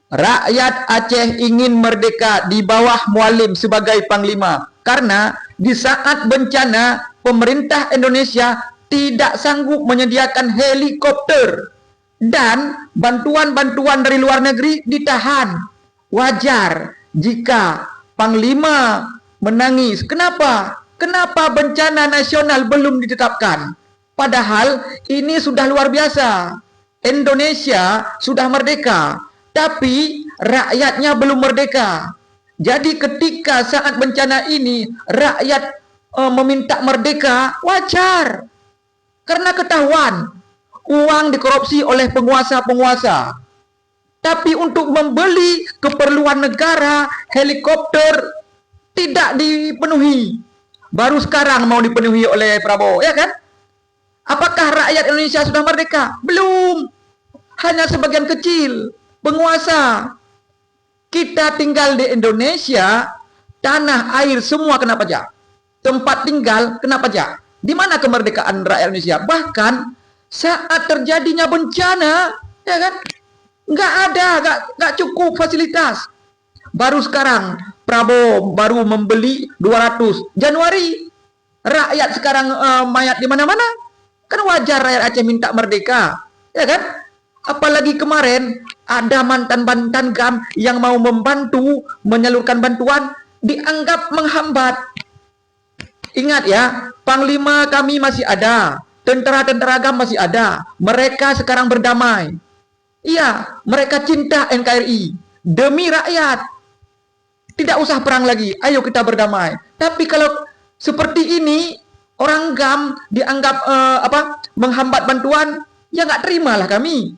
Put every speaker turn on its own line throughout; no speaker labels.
Rakyat Aceh ingin merdeka di bawah Mualim sebagai panglima karena di saat bencana pemerintah Indonesia tidak sanggup menyediakan helikopter dan bantuan-bantuan dari luar negeri ditahan. Wajar jika panglima menangis. Kenapa? Kenapa bencana nasional belum ditetapkan? Padahal ini sudah luar biasa. Indonesia sudah merdeka, tapi rakyatnya belum merdeka. Jadi ketika saat bencana ini rakyat meminta merdeka, wajar. Karena ketahuan uang dikorupsi oleh penguasa-penguasa. Tapi untuk membeli keperluan negara, helikopter tidak dipenuhi. Baru sekarang mau dipenuhi oleh Prabowo, ya kan? Apakah rakyat Indonesia sudah merdeka? Belum. Hanya sebagian kecil penguasa. Kita tinggal di Indonesia, tanah air semua kena pajak. Tempat tinggal kena pajak. Di mana kemerdekaan rakyat Indonesia? Bahkan saat terjadinya bencana, ya kan? Nggak cukup fasilitas. Baru sekarang Prabowo baru membeli 200 Januari. Rakyat sekarang mayat di mana-mana. Kan wajar rakyat Aceh minta merdeka, ya kan? Apalagi kemarin ada mantan-mantan GAM yang mau membantu menyalurkan bantuan dianggap menghambat. Ingat ya, panglima kami masih ada, tentara-tentera GAM masih ada. Mereka sekarang berdamai. Iya, mereka cinta NKRI demi rakyat. Tidak usah perang lagi, ayo kita berdamai. Tapi kalau seperti ini, orang GAM dianggap menghambat bantuan, ya nggak terimalah kami.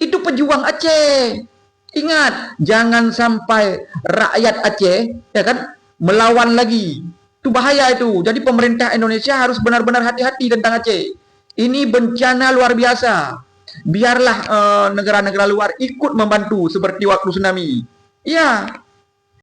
Itu pejuang Aceh. Ingat, jangan sampai rakyat Aceh, ya kan, melawan lagi. Itu bahaya itu. Jadi pemerintah Indonesia harus benar-benar hati-hati tentang Aceh. Ini bencana luar biasa. Biarlah negara-negara luar ikut membantu seperti waktu tsunami. Ya.